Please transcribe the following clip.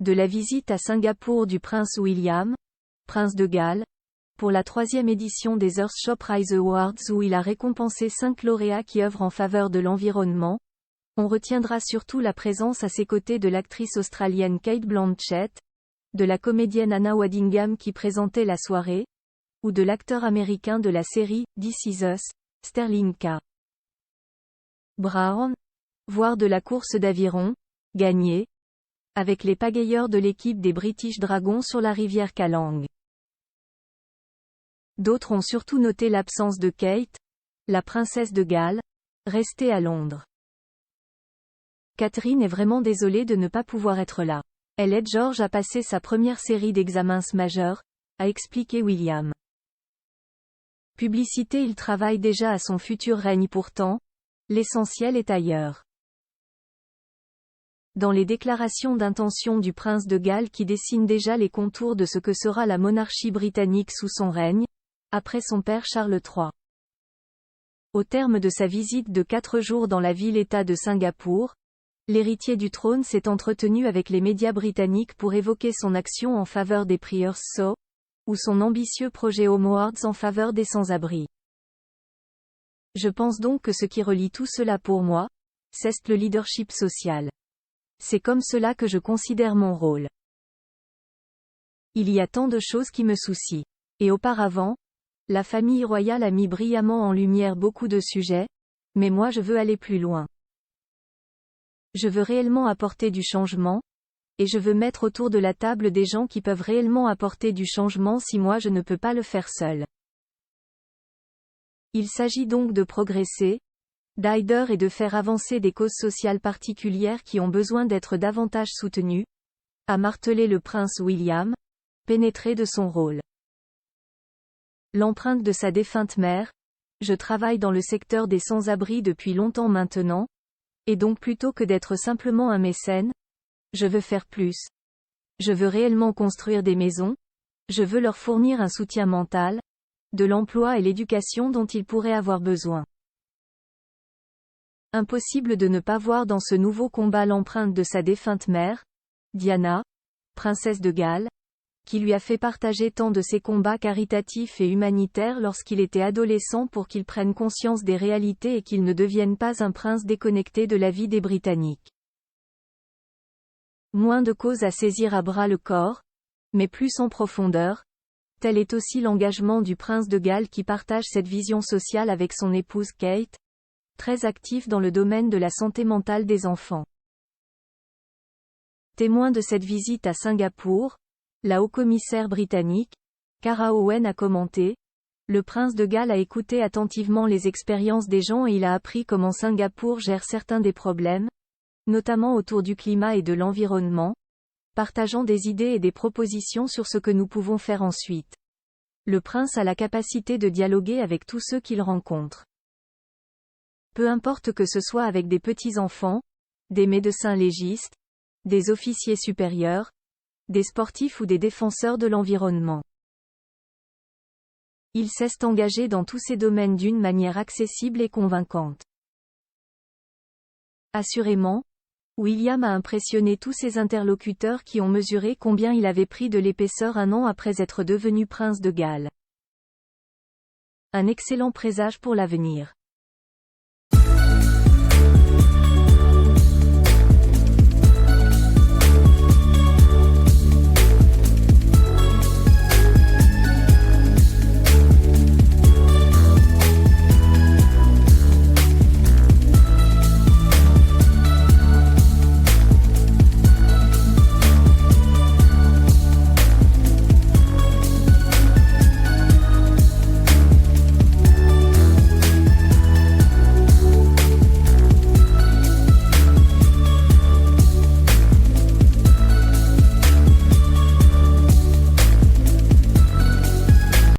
de la visite à Singapour du prince William, prince de Galles, pour la 3e édition des Earthshot Prize Awards où il a récompensé 5 lauréats qui œuvrent en faveur de l'environnement. On retiendra surtout la présence à ses côtés de l'actrice australienne Cate Blanchett, de la comédienne Anna Waddingham qui présentait la soirée, ou de l'acteur américain de la série This Is Us, Sterling K. Brown, voire de la course d'aviron, gagnée, avec les pagayeurs de l'équipe des British Dragons sur la rivière Kallang. D'autres ont surtout noté l'absence de Kate, la princesse de Galles, restée à Londres. Catherine est vraiment désolée de ne pas pouvoir être là. Elle aide George à passer sa première série d'examens majeurs, a expliqué William. Publicité. Il travaille déjà à son futur règne pourtant, l'essentiel est ailleurs. Dans les déclarations d'intention du prince de Galles qui dessinent déjà les contours de ce que sera la monarchie britannique sous son règne, après son père Charles III. Au terme de sa visite de 4 jours dans la ville-État de Singapour, l'héritier du trône s'est entretenu avec les médias britanniques pour évoquer son action en faveur des prix Earthshot, ou son ambitieux projet Home Awards en faveur des sans-abri. Je pense donc que ce qui relie tout cela pour moi, c'est le leadership social. C'est comme cela que je considère mon rôle. Il y a tant de choses qui me soucient. Et auparavant, la famille royale a mis brillamment en lumière beaucoup de sujets, mais moi je veux aller plus loin. Je veux réellement apporter du changement, et je veux mettre autour de la table des gens qui peuvent réellement apporter du changement si moi je ne peux pas le faire seul. Il s'agit donc de progresser, d'aider et de faire avancer des causes sociales particulières qui ont besoin d'être davantage soutenues, a martelé le prince William, pénétré de son rôle. L'empreinte de sa défunte mère, je travaille dans le secteur des sans-abri depuis longtemps maintenant, et donc plutôt que d'être simplement un mécène, je veux faire plus. Je veux réellement construire des maisons, je veux leur fournir un soutien mental, de l'emploi et l'éducation dont ils pourraient avoir besoin. Impossible de ne pas voir dans ce nouveau combat l'empreinte de sa défunte mère, Diana, princesse de Galles, qui lui a fait partager tant de ses combats caritatifs et humanitaires lorsqu'il était adolescent pour qu'il prenne conscience des réalités et qu'il ne devienne pas un prince déconnecté de la vie des Britanniques. Moins de causes à saisir à bras le corps, mais plus en profondeur, tel est aussi l'engagement du prince de Galles qui partage cette vision sociale avec son épouse Kate, très actif dans le domaine de la santé mentale des enfants. Témoin de cette visite à Singapour, la haut-commissaire britannique, Cara Owen a commenté, « Le prince de Galles a écouté attentivement les expériences des gens et il a appris comment Singapour gère certains des problèmes, notamment autour du climat et de l'environnement, partageant des idées et des propositions sur ce que nous pouvons faire ensuite. Le prince a la capacité de dialoguer avec tous ceux qu'il rencontre. Peu importe que ce soit avec des petits-enfants, des médecins légistes, des officiers supérieurs, des sportifs ou des défenseurs de l'environnement. Il s'est engagé dans tous ces domaines d'une manière accessible et convaincante. Assurément, William a impressionné tous ses interlocuteurs qui ont mesuré combien il avait pris de l'épaisseur un an après être devenu prince de Galles. Un excellent présage pour l'avenir.